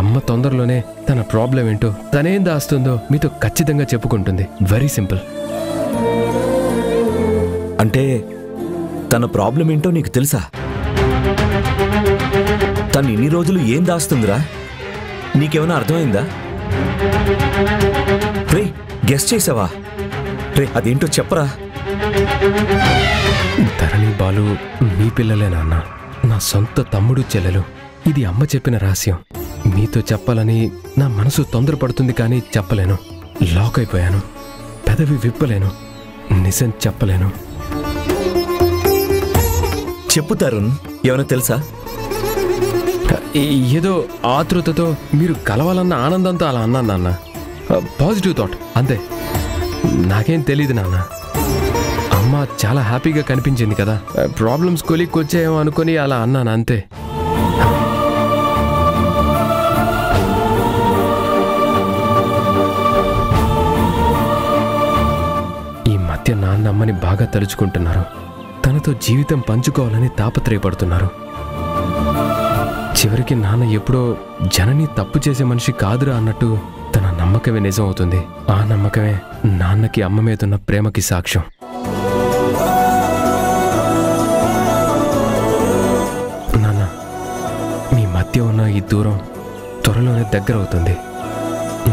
అమ్మ తొందరలోనే తన ప్రాబ్లం ఏంటో తనేం దాస్తుందో మీతో ఖచ్చితంగా చెప్పుకుంటుంది. Very simple. అంటే తన ప్రాబ్లం ఏంటో నీకు తెలుసా? తను ఇన్ని రోజులు ఏం దాస్తుందిరా? నీకేమైనా అర్థమైందా? రే, గెస్ చేసావా? రే, అదేంటో చెప్పరా. ధరణి బాలు మీ పిల్లలే నాన్న, నా సొంత తమ్ముడు చెల్లెలు. ఇది అమ్మ చెప్పిన రహస్యం. మీతో చెప్పాలని నా మనసు తొందరపడుతుంది, కానీ చెప్పలేను. లాక్ అయిపోయాను. పెదవి విప్పలేను. నిజం చెప్పలేను. చెప్పు తరుణ్, ఏమైనా తెలుసా? ఏదో ఆతృతతో మీరు కలవాలన్న ఆనందంతో అలా అన్నాను నాన్న. పాజిటివ్ థాట్ అంతే. నాకేం తెలీదు నాన్న. అమ్మ చాలా హ్యాపీగా కనిపించింది కదా, ప్రాబ్లమ్స్ కొలిక్కి వచ్చాయేమో అనుకుని అలా అన్నాను అంతే. ఈ మధ్య నాన్న అమ్మని బాగా తలుచుకుంటున్నారు. తనతో జీవితం పంచుకోవాలని తాపత్రయపడుతున్నారు. చివరికి నాన్న ఎప్పుడో జనని తప్పు చేసే మనిషి కాదురా అన్నట్టు తన నమ్మకమే నిజం అవుతుంది. ఆ నమ్మకమే నాన్నకి అమ్మ మీదున్న ప్రేమకి సాక్ష్యం. నాన్న, మీ మధ్య ఉన్న ఈ దూరం త్వరలోనే దగ్గర అవుతుంది.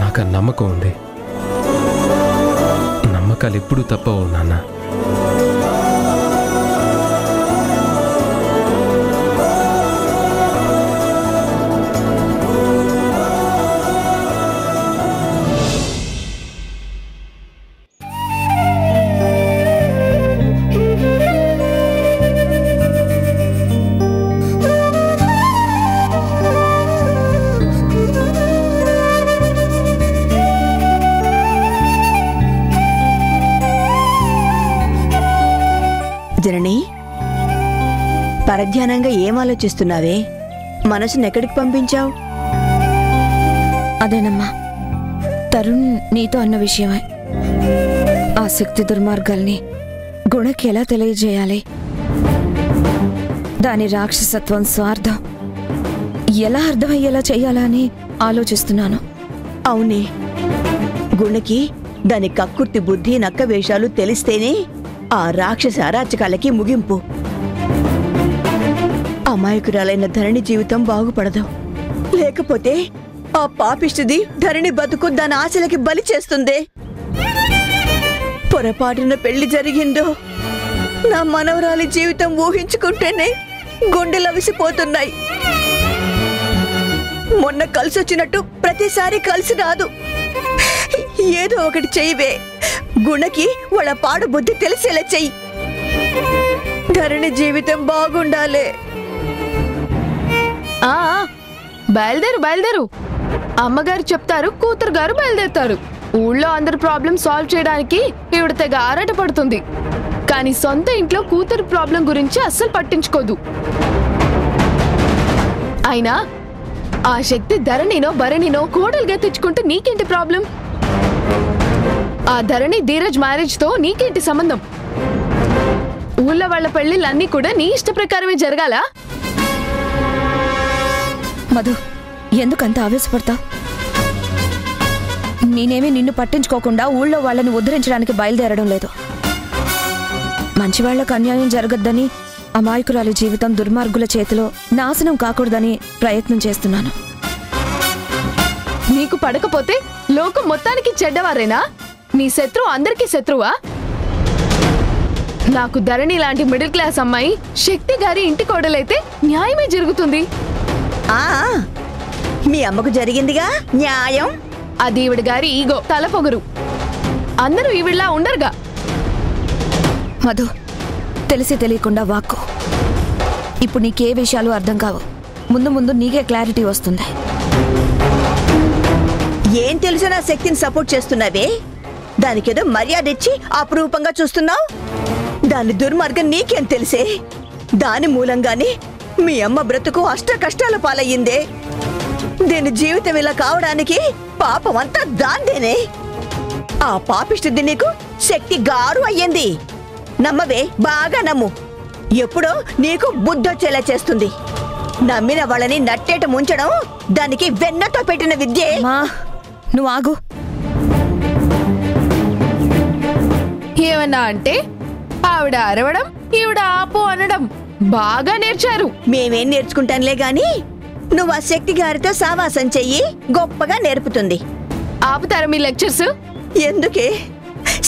నాకు ఆ నమ్మకం ఉంది. నమ్మకాలు ఎప్పుడూ తప్పవు నాన్న. జనని, పరధ్యానంగా ఏం ఆలోచిస్తున్నావే? మనసును ఎక్కడికి పంపించావు? అదేనమ్మా, తరుణ్ నీతో అన్న విషయమే. ఆ శక్తి దుర్మార్గాల్ని గుణకి ఎలా తెలియజేయాలి, దాని రాక్షసత్వం, స్వార్థం ఎలా అర్థమయ్యేలా చెయ్యాలా అని ఆలోచిస్తున్నాను. అవునే, గుణకి దాని కక్కుర్తి బుద్ధి, నక్క వేషాలు తెలిస్తేనే ఆ రాక్షస అరాచకాలకి ముగింపు. అమాయకురాలైన ధరణి జీవితం బాగుపడదు. లేకపోతే ఆ పాపిష్టిది ధరణి బతుకు దాని ఆశలకి బలి చేస్తుంది. పొరపాటున పెళ్లి జరిగిందో నా మనవరాలి జీవితం ఊహించుకుంటేనే గుండెలవిసిపోతున్నాయి. మొన్న కలిసొచ్చినట్టు ప్రతిసారి కలిసి రాదు. ఏదో ఒకటి చెయ్యవే. గుణకి వాళ్ళ పాడు బుద్ధి తెలిసేలా చెయ్యి. ధరణి జీవితం బాగుండాలే. బయలుదేరు బయలుదేరు. అమ్మగారు చెప్తారు, కూతురు గారు బయలుదేరుతారు. ఊళ్ళో అందరి ప్రాబ్లం సాల్వ్ చేయడానికి ఈవిడ తెగ ఆరాట పడుతుంది. కానీ సొంత ఇంట్లో కూతురు ప్రాబ్లం గురించి అస్సలు పట్టించుకోదు. అయినా ఆ శక్తి ధరణినో భరణినో కోడలుగా తెచ్చుకుంటే నీకేంటి ప్రాబ్లం? ఆ ధరణి ధీరజ్ మ్యారేజ్ తో నీకేంటి సంబంధం? ఊళ్ళో వాళ్ళ పెళ్లిళ్ళన్నీ కూడా నీ ఇష్ట ప్రకారమే జరగాలా? మధు, ఎందుకంత ఆవేశపడతావు? నేనేమీ నిన్ను పట్టించుకోకుండా ఊళ్ళో వాళ్ళని ఉద్ధరించడానికి బయలుదేరడం లేదు. మంచివాళ్లకు అన్యాయం జరగద్దని, అమాయకురాలి జీవితం దుర్మార్గుల చేతిలో నాశనం కాకూడదని ప్రయత్నం చేస్తున్నాను. నీకు పడకపోతే లోకం మొత్తానికి చెడ్డవారేనా? నీ శత్రువు అందరికీ శత్రువా? నాకు ధరణి లాంటి మిడిల్ క్లాస్ అమ్మాయి శక్తి గారి ఇంటి కోడలైతే న్యాయమే జరుగుతుంది. మీ అమ్మకు జరిగిందిగా న్యాయం. అది ఈవిడ గారి ఈగో, తలపొగరు. అందరూ ఈవిడలా ఉండరుగా. మధు, తెలిసి తెలియకుండా వాక్కు. ఇప్పుడు నీకే విషయాలు అర్థం కావు. ముందు ముందు నీకే క్లారిటీ వస్తుంది. ఏం తెలుసు నా శక్తిని సపోర్ట్ చేస్తున్నావే? దానికేదో మర్యాద ఇచ్చి అపురూపంగా చూస్తున్నావు. దాని దుర్మార్గం నీకేం తెలిసే? దాని మూలంగానే మీ అమ్మ బ్రతుకు అష్ట కష్టాల పాలయ్యిందే. దీని జీవితం ఇలా కావడానికి పాపం అంతా దాందేనే. ఆ పాపిష్టిది నీకు శక్తి గారు అయ్యింది. నమ్మవే, బాగా నమ్ము. ఎప్పుడో నీకు బుద్ధొచ్చేలా చేస్తుంది. నమ్మిన వాళ్ళని నట్టేట ముంచడం దానికి వెన్నతో పెట్టిన విద్యే. మా నువ్వు ఆగు. ఏమన్నా అంటే ఆవిడ అరవడం, ఈవిడ ఆపు అనడం బాగా నేర్చారు. మేమేం నేర్చుకుంటాంలే గాని నువ్వు ఆ శక్తి గారితో సావాసం చెయ్యి, గొప్పగా నేర్పుతుంది. ఆపుతారా మీ లెక్చర్స్? ఎందుకే?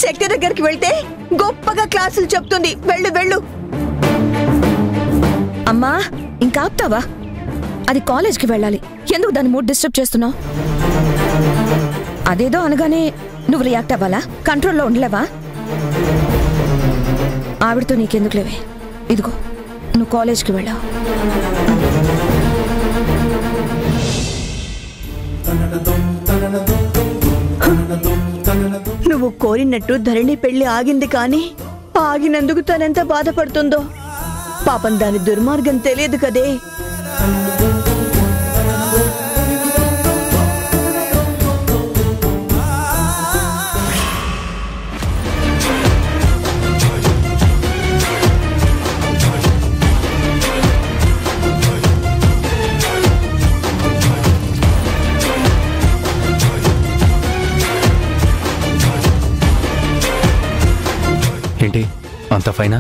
శక్తి దగ్గరికి వెళ్తే గొప్పగా క్లాసులు చెప్తుంది. వెళ్ళు వెళ్ళు. అమ్మా ఇంకా ఆపుతావా? అది కాలేజ్కి వెళ్ళాలి. ఎందుకు దాని మూడ్ డిస్టర్బ్ చేస్తున్నావు? అదేదో అనగానే నువ్వు రియాక్ట్ అవ్వాలా? కంట్రోల్లో ఉండలేవా? ఆవిడతో నీకెందుకు లేవే? ఇదిగో నువ్వు కాలేజ్కి వెళ్ళావు. నువ్వు కోరినట్టు ధరణి పెళ్లి ఆగింది కానీ ఆగినందుకు తనెంత బాధపడుతుందో పాపం. దాని దుర్మార్గం తెలియదు కదే. ఏంటి అంత ఫైనా?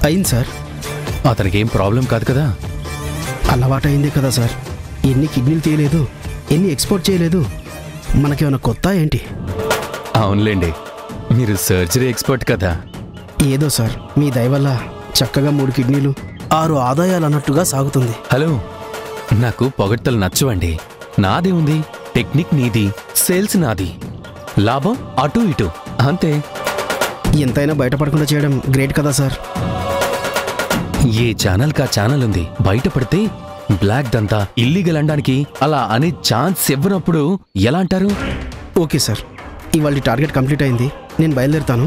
అయింది సార్. అతనికి ఏం ప్రాబ్లం కాదు కదా? అలవాటైందే కదా సార్. ఎన్ని కిడ్నీలు తీయలేదు, ఎన్ని ఎక్స్పోర్ట్ చేయలేదు. మనకేమైనా కొత్త ఏంటి? అవునులేండి, మీరు సర్జరీ ఎక్స్పర్ట్ కదా. ఏదో సార్ మీ దయ వల్ల చక్కగా 3 కిడ్నీలు 6 ఆదాయాలు అన్నట్టుగా సాగుతుంది. హలో, నాకు పొగడ్తలు నచ్చవండి. నాదే ఉంది, టెక్నిక్ నీది, సేల్స్ నాది, లాభం అటు ఇటు అంతే. ఎంతైనా బయటపడకుండా చేయడం గ్రేట్ కదా సార్. ఏ ఛానల్ కా ఛానల్ ఉంది. బయటపడితే బ్లాక్ దంతా ఇల్లీగల్ అనడానికి అలా అనే ఛాన్స్ ఇవ్వనప్పుడు ఎలా అంటారు? ఓకే సార్, ఇవాళ టార్గెట్ కంప్లీట్ అయింది. నేను బయలుదేరుతాను.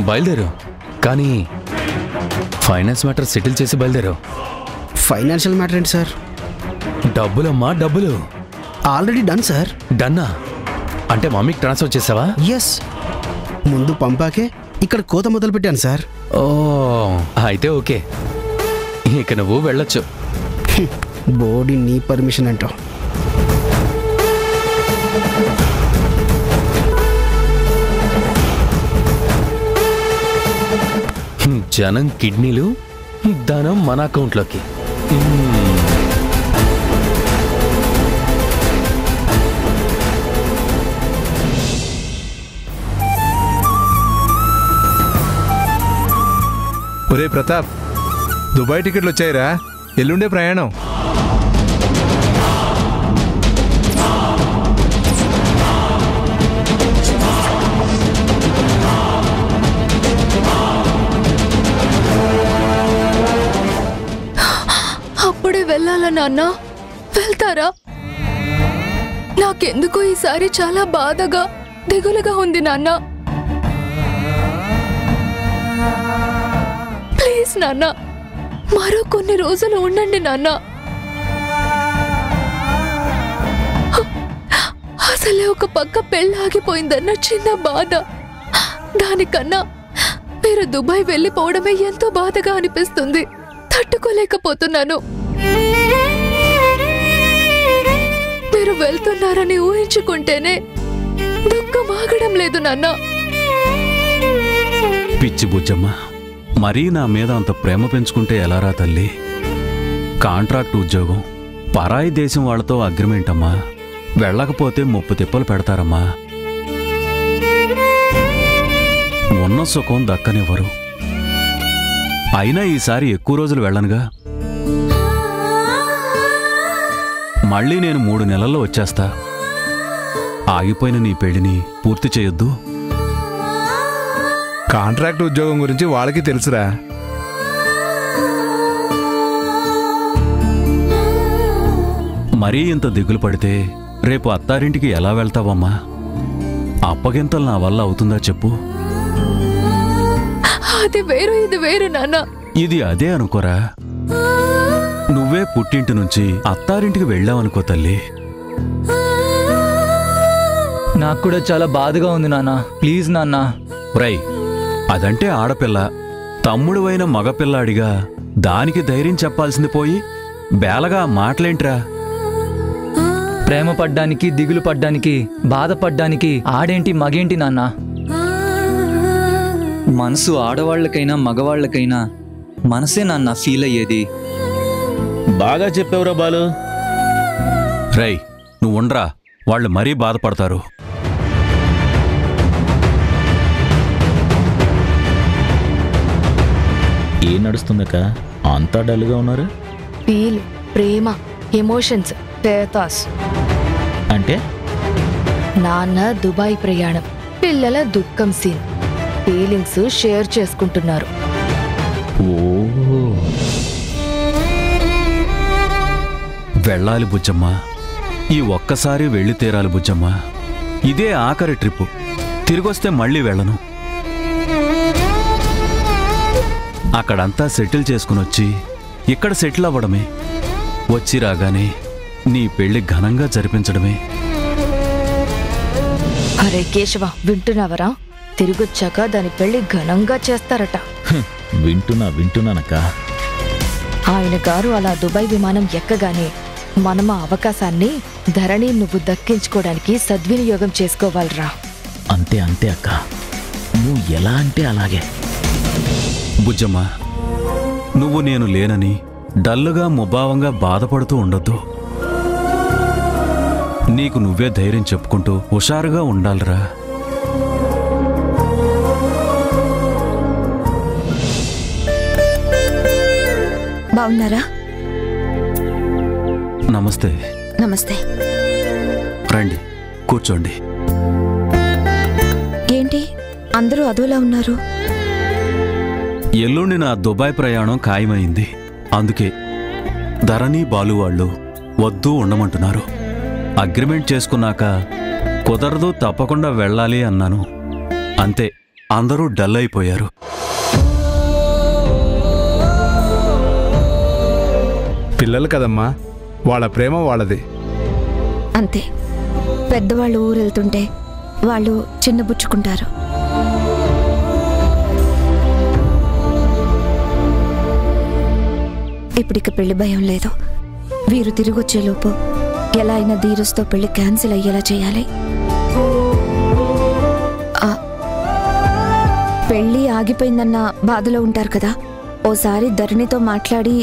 బయలుదేరు, కానీ ఫైనాన్స్ మ్యాటర్ సెటిల్ చేసి బయలుదేరు. ఫైనాన్షియల్ మ్యాటర్ ఏంటి సార్? డబ్బులమ్మా డబ్బులు. Already done sir. డన్నా అంటే మమ్మీకి ట్రాన్స్ఫర్ చేసావా? ఎస్, ముందు పంపాకే ఇక్కడ కోత మొదలు పెట్టాను సార్. ఓ అయితే ఓకే, ఇక నువ్వు వెళ్ళొచ్చు. బోడీ నీ పర్మిషన్ అంటావు. జనం కిడ్నీలు, ధనం మన అకౌంట్లోకి. ఒరే ప్రతాప్, దుబాయ్ టికెట్లు వచ్చాయిరా, ఎల్లుండే ప్రయాణం. అప్పుడే వెళ్ళాలా నాన్న? వెళ్తారా? నాకెందుకో ఈసారి చాలా బాధగా దిగులుగా ఉంది నాన్న. ప్లీజ్ నాన్న, మరో కొన్ని రోజులు ఉండండి నాన్న. అసలే ఒక పక్క పెళ్ళాగిపోయిందన్న చిన్న బాధ. దానికన్నా మీరు దుబాయ్ వెళ్ళిపోవడమే ఎంతో బాధగా అనిపిస్తుంది. తట్టుకోలేకపోతున్నాను. మీరు వెళ్తున్నారని ఊహించుకుంటేనే దుఃఖం ఆగడం లేదు నాన్న. పిచ్చి బుజ్జమ్మ, మరీ నా మీద అంత ప్రేమ పెంచుకుంటే ఎలారా తల్లి? కాంట్రాక్ట్ ఉద్యోగం, పరాయి దేశం వాళ్లతో అగ్రిమెంట్ అమ్మా. వెళ్ళకపోతే ముప్పు తిప్పలు పెడతారమ్మా. ఉన్న సుఖం దక్కనివ్వరు. అయినా ఈసారి ఎక్కువ రోజులు వెళ్ళనుగా. మళ్ళీ నేను 3 నెలల్లో వచ్చేస్తా. ఆగిపోయిన నీ పెళ్లిని పూర్తి చేయొద్దు. కాంట్రాక్ట్ ఉద్యోగం గురించి వాళ్ళకి తెలుసురా. మరీ ఇంత దిగులు పడితే రేపు అత్తారింటికి ఎలా వెళ్తావమ్మా? అప్పగింతలు నా వల్ల అవుతుందా చెప్పు? అది వేరు, ఇది వేరు నాన్న. ఇది అదే అనుకోరా. నువ్వే పుట్టింటి నుంచి అత్తారింటికి వెళ్ళావనుకో తల్లి. నాకు కూడా చాలా బాధగా ఉంది నాన్న. ప్లీజ్ నాన్న. రై, అదంటే ఆడపిల్ల, తమ్ముడువైన మగపిల్లాడిగా దానికి ధైర్యం చెప్పాల్సింది పోయి బేలగా మాటలేంట్రా? ప్రేమ పడ్డానికి, దిగులు పడ్డానికి, బాధపడ్డానికి ఆడేంటి మగేంటి నాన్న? మనసు ఆడవాళ్ళకైనా మగవాళ్ళకైనా మనసే నాన్న ఫీల్ అయ్యేది. బాగా చెప్పావురా బాలు. రై, నువ్వు ఉండరా, వాళ్ళు మరీ బాధపడతారు. ఏం నడుస్తుందక్క? అంతా డల్గా ఉన్నారు. ఫీల్, ప్రేమ, ఎమోషన్స్, పేతాస్. అంటే నాన్న దుబాయ్ ప్రయాణం, పిల్లల దుఃఖం సీన్, ఫీలింగ్స్ షేర్ చేసుకుంటున్నారు. వెళ్ళాలి బుజ్జమ్మ, ఈ ఒక్కసారి వెళ్ళి తీరాలి బుజ్జమ్మ. ఇదే ఆఖరి ట్రిప్పు, తిరిగొస్తే మళ్ళీ వెళ్ళను. అక్కడంతా సెటిల్ చేసుకునొచ్చి ఇక్కడ సెటిల్ అవ్వడమే, వచ్చి రాగానే నీ పెళ్లి ఘనంగా జరిపించడమే. అరే కేశవ, వింటున్నావరా? తిరిగొచ్చాక దాని పెళ్లి ఘనంగా చేస్తారట. వింటున్నానక్క. ఆయన గారు అలా దుబాయ్ విమానం ఎక్కగానే మనం ఆ అవకాశాన్ని ధరణి నువ్వు దక్కించుకోవడానికి సద్వినియోగం చేసుకోవాలరా. అంతే అక్క, నువ్వు ఎలా అంటే అలాగే. బుజ్జమ్మ, నువ్వు నేను లేనని డల్లుగా ముభావంగా బాధపడుతూ ఉండొద్దు. నీకు నువ్వే ధైర్యం చెప్పుకుంటూ హుషారుగా ఉండాలిరా. బాగున్నారా? నమస్తే. నమస్తే. రండి, కూర్చోండి. ఏంటి అందరూ అదోలా ఉన్నారు? ఎల్లుండి నా దుబాయ్ ప్రయాణం ఖాయమైంది. అందుకే ధరణి బాలు వాళ్ళు వద్దు ఉండమంటున్నారు. అగ్రిమెంట్ చేసుకున్నాక కుదరదు, తప్పకుండా వెళ్ళాలి అన్నాను. అంతే, అందరూ డల్ అయిపోయారు. పిల్లలు కదమ్మా, వాళ్ళ ప్రేమ వాళ్ళది. అంతే, పెద్దవాళ్ళు ఊరెళ్తుంటే వాళ్ళు చిన్నబుచ్చుకుంటారు. ఇప్పుడిక పెళ్లి భయం లేదు. వీరు తిరిగొచ్చేలోపు ఎలా అయినా ధీరస్తో పెళ్లి క్యాన్సిల్ అయ్యేలా చేయాలి. పెళ్లి ఆగిపోయిందన్న బాధలో ఉంటారు కదా, ఓసారి ధరణితో మాట్లాడి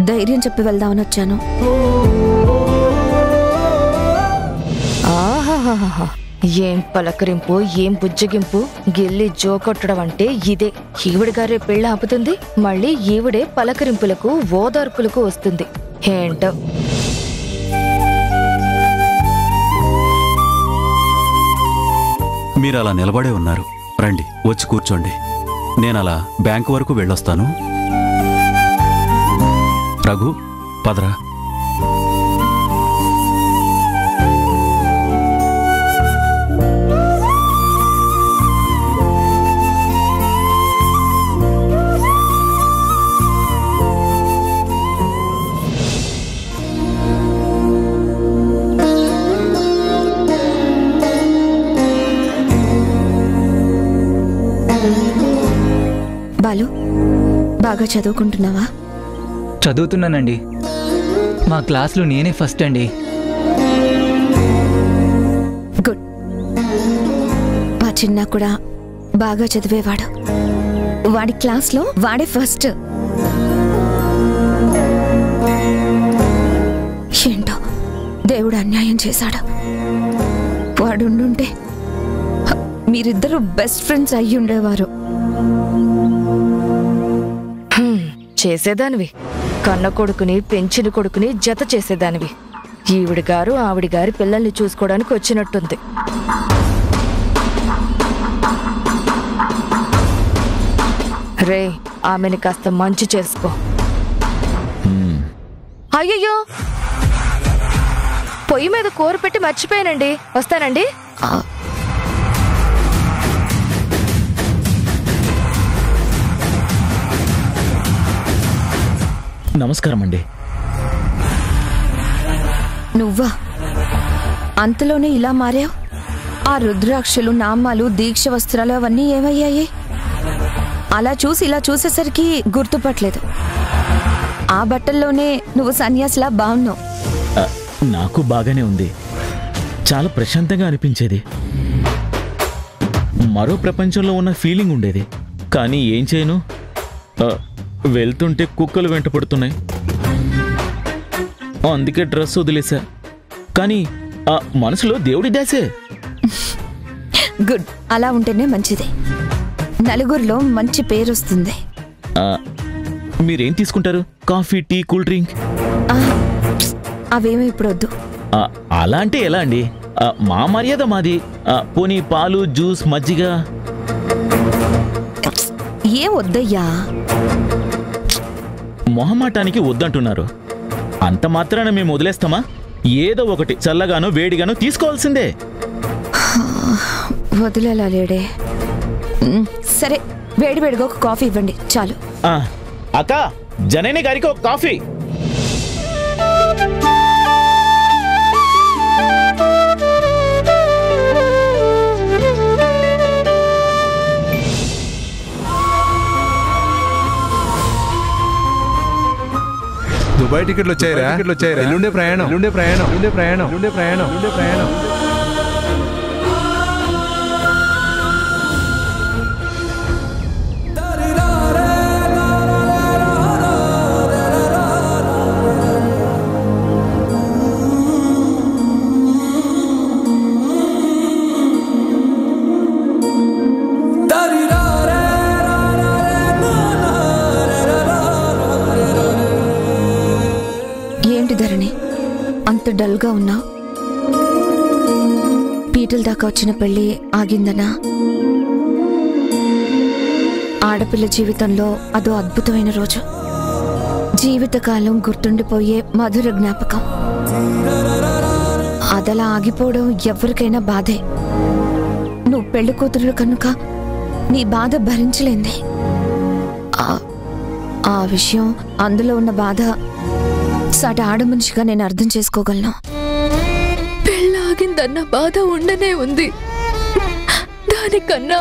ధైర్యం చెప్పి వెళ్దామని వచ్చాను. ఆహాహాహా, ఏం పలకరింపు, ఏం బుజ్జగింపు. గిల్లి జోకొట్టడం అంటే ఇదే. ఈవిడగారే పెళ్ళి ఆపుతుంది, మళ్ళీ ఈవిడే పలకరింపులకు ఓదార్పులకు వస్తుంది. ఏంటో. మీరలా నిలబడే ఉన్నారు, రండి వచ్చి కూర్చోండి. నేనలా బ్యాంకు వరకు వెళ్ళొస్తాను. రఘు, పదరా. బాలు, బాగా చదువుకుంటున్నావా? చదువుతున్నానండి. మా క్లాస్లో నేనే ఫస్ట్ అండి. గుడ్. మా చిన్న కూడా బాగా చదివేవాడు. వాడి క్లాస్లో వాడే ఫస్ట్. ఏంటో దేవుడు అన్యాయం చేశాడు. వాడుండుంటే మీరిద్దరూ బెస్ట్ ఫ్రెండ్స్ అయ్యి ఉండేవారు. చేసేదానివి, కన్న కొడుకుని పెంచిన కొడుకుని జత చేసేదానివి. ఈవిడి గారు ఆవిడి గారి పిల్లల్ని చూసుకోవడానికి వచ్చినట్టుంది. రే, ఆమెని కాస్త మంచి చేసుకో. అయ్యయ్యో, పొయ్యి మీద కూర పెట్టి మర్చిపోయానండి. వస్తానండి. నమస్కారం అండి. నువ్వా? అంతలోనే ఇలా మారావు? ఆ రుద్రాక్షలు, నామాలు, దీక్ష వస్త్రాలు అవన్నీ ఏమయ్యాయి? అలా చూసి ఇలా చూసేసరికి గుర్తుపట్టలేదు. ఆ బట్టల్లోనే నువ్వు సన్యాసిలా బాగున్నావు. నాకు బాగానే ఉంది. చాలా ప్రశాంతంగా అనిపించేది. మరో ప్రపంచంలో ఉన్న ఫీలింగ్ ఉండేది. కానీ ఏం చేయను, వెళ్తుంటే కుక్కలు వెంట పడుతున్నాయి. అందుకే డ్రెస్ వదిలేసా. కానీ ఆ మనసులో దేవుడి దాసే. గుడ్, అలా ఉంటేనే మంచిది. నలుగురిలో మంచి పేరు వస్తుంది. మీరేం తీసుకుంటారు? Coffee, tea, cool drink? అవేమీ ఇప్పుడు వద్దు. అలా అంటే ఎలా అండి? మా మర్యాద మాది. పోనీ పాలు, జ్యూస్, మజ్జిగ ఏం వద్దయ్యా. మొహమాటానికి వద్దంటున్నారు. అంత మాత్రాన మేము వదిలేస్తామా? ఏదో ఒకటి చల్లగానో వేడిగానో తీసుకోవాల్సిందే. వదిలేలా లేడే. సరే, వేడివేడిగా ఒక కాఫీ ఇవ్వండి చాలు. అక్క, జనని గారికి ఒక కాఫీ. దుబాయ్ టికెట్లు వచ్చాయిరా? ఎల్లుండే ప్రయాణం. అంత డల్గా ఉన్నావు? పీటల దాకా వచ్చిన పెళ్లి ఆగిందనా? ఆడపిల్ల జీవితంలో అదో అద్భుతమైన రోజు. జీవితకాలం గుర్తుండిపోయే మధుర జ్ఞాపకం. అదలా ఆగిపోవడం ఎవరికైనా బాధే. నువ్వు పెళ్లి కూతురు కనుక నీ బాధ భరించలేంది. ఆ విషయం, అందులో ఉన్న బాధ సాటి ఆడ మనిషిగా నేను అర్థం చేసుకోగలను. పెళ్ళాగిందన్న బాధ ఉండనే ఉంది. దానికన్నా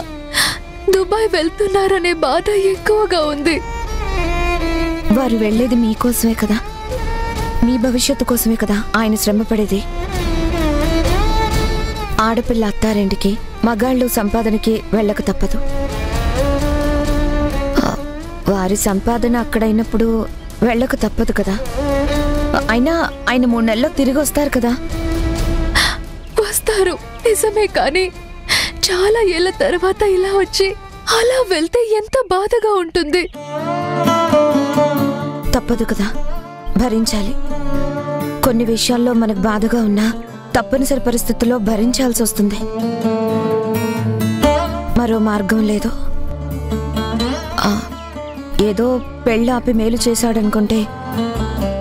దుబాయ్ వెళ్తున్నారనే బాధ ఎక్కువగా ఉంది. వారు వెళ్లేది మీకోసమే కదా, మీ భవిష్యత్తు కోసమే కదా ఆయన శ్రమ పడేది. ఆడపిల్ల అత్తారింటికి, మగాళ్ళు సంపాదనకి వెళ్ళక తప్పదు. వారి సంపాదన అక్కడైనప్పుడు వెళ్ళక తప్పదు కదా. అయినా ఆయన 3 నెలల్లో తిరిగి వస్తారు కదా. వస్తారు నిజమే, కానీ చాలా ఏళ్ల తర్వాత ఇలా వచ్చి అలా వెళ్తే ఎంత బాధగా ఉంటుంది. తప్పదు కదా, భరించాలి. కొన్ని విషయాల్లో మనకు బాధగా ఉన్నా తప్పనిసరి పరిస్థితుల్లో భరించాల్సి వస్తుంది. మరో మార్గం లేదు. ఏదో పెళ్ళి ఆపి మేలు చేశాడనుకుంటే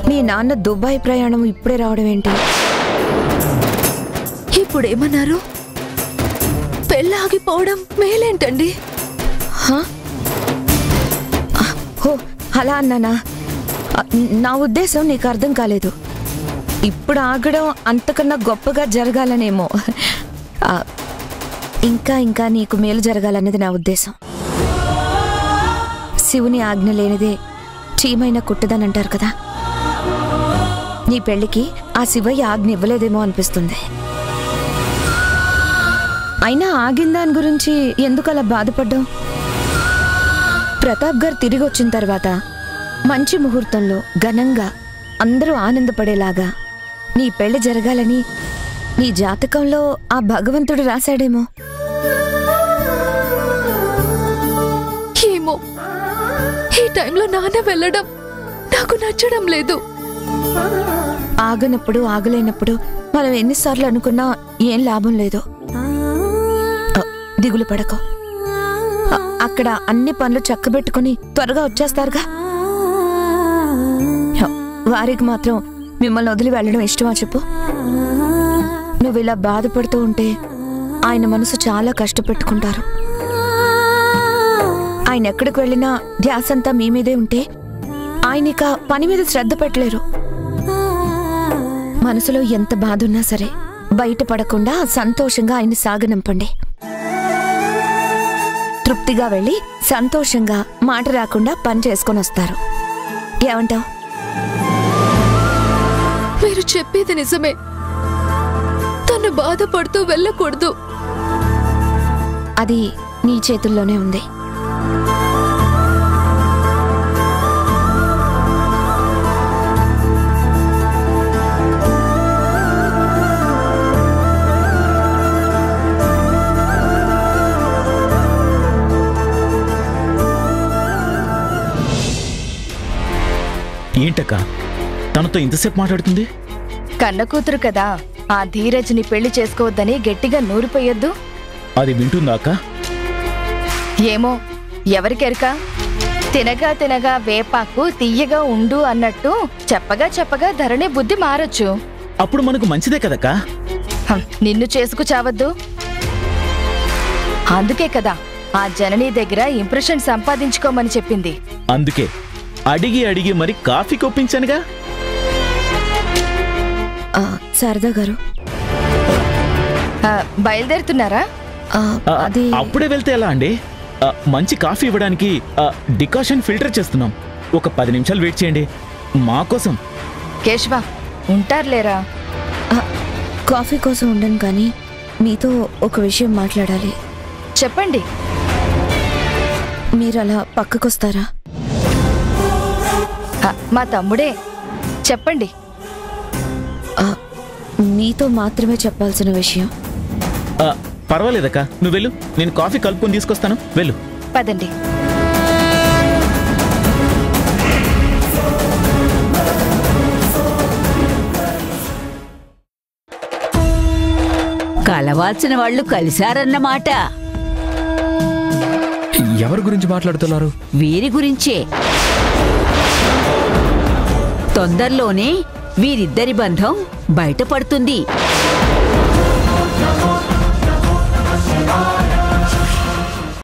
మీ నాన్న దుబాయ్ ప్రయాణం ఇప్పుడే రావడం ఏంటి? ఇప్పుడేమన్నారు? పెళ్ళాగిపోవడం మేలేంటండి? హో, అలా అన్నానా? నా ఉద్దేశం నీకు అర్థం కాలేదు. ఇప్పుడు ఆగడం అంతకన్నా గొప్పగా జరగాలనేమో. ఇంకా ఇంకా నీకు మేలు జరగాలనేది నా ఉద్దేశం. శివుని ఆజ్ఞ లేనిదే చీమైన కుట్టదనంటారు కదా. నీ పెళ్లికి ఆ శివయ్య ఆజ్ఞ ఇవ్వలేదేమో అనిపిస్తుంది. అయినా ఆగిన దాని గురించి ఎందుకు అలా బాధపడ్డావు? ప్రతాప్ గారు తిరిగి వచ్చిన తర్వాత మంచి ముహూర్తంలో ఘనంగా అందరూ ఆనందపడేలాగా నీ పెళ్లి జరగాలని నీ జాతకంలో ఆ భగవంతుడు రాశాడేమో. ఏమో, ఈ టైంలో నాన్న వెళ్ళడం నాకు నచ్చడం లేదు. ఆగనప్పుడు, ఆగలేనప్పుడు మనం ఎన్నిసార్లు అనుకున్నా ఏం లాభం లేదు. దిగులు పడకో. అక్కడ అన్ని పనులు చక్కబెట్టుకుని త్వరగా వచ్చేస్తారుగా. వారికి మాత్రం మిమ్మల్ని వదిలి వెళ్ళడం ఇష్టమా చెప్పు? నువ్వు ఇలా బాధపడుతూ ఉంటే ఆయన మనసు చాలా కష్టపెట్టుకుంటారు. ఆయన ఎక్కడికి వెళ్ళినా ధ్యాసంతా మీ మీదే ఉంటే ఆయన ఇక పని మీద శ్రద్ధ పెట్టలేరు. మనసులో ఎంత బాధ ఉన్నా సరే బయటపడకుండా సంతోషంగా ఆయన సాగనంపండి. తృప్తిగా వెళ్ళి సంతోషంగా మాట రాకుండా పని చేసుకొని వస్తారు. ఏమంటావు? మీరు చెప్పేది నిజమే. తను బాధపడుతూ వెళ్ళకూడదు. అది నీ చేతుల్లోనే ఉంది. ఏంటక్క తనతో ఇంతసేపు మాట్లాడుతుంది? కన్న కూతురు కదా, ఆ ధీరజ్ని పెళ్లి చేసుకోవద్దని గట్టిగా నూరిపోయొద్దు. అది వింటుందా అక్క? ఏమో, ఎవరికెరక. తినగా తినగా వేపాకు తియ్యగా ఉండు అన్నట్టు చెప్పగా చెప్పగా ధరణి బుద్ధి మారొచ్చు. అప్పుడు మనకు మంచిదే కదక్కా. నిన్ను చేసుకు చావద్దు. అందుకే కదా ఆ జనని దగ్గర ఇంప్రెషన్ సంపాదించుకోమని చెప్పింది. అందుకే అడిగి అడిగి మరి కాఫీ కొప్పించానుగా. శారదా గారు బయలుదేరుతున్నారా? అది అప్పుడే వెళ్తే ఎలా అండి? మంచి కాఫీ ఇవ్వడానికి డికాషన్ ఫిల్టర్ చేస్తున్నాం. ఒక 10 నిమిషాలు వెయిట్ చేయండి మా కోసం. కేశవ ఉంటారులేరా? కాఫీ కోసం ఉండను, కానీ మీతో ఒక విషయం మాట్లాడాలి. చెప్పండి. మీరు అలా పక్కకొస్తారా? మా తమ్ముడే, చెప్పండి. మీతో మాత్రమే చెప్పాల్సిన విషయం. పర్వాలేదక్క, నువ్వు వెళ్ళు. నేను కాఫీ కలుపుకొని తీసుకొస్తాను. వెళ్ళు. పదండి. కలవాల్సిన వాళ్ళు కలిశారన్నమాట. ఎవరి గురించి మాట్లాడుతున్నారు? వీరి గురించే. తొందరలోనే వీరిద్దరి బంధం బయటపడుతుంది.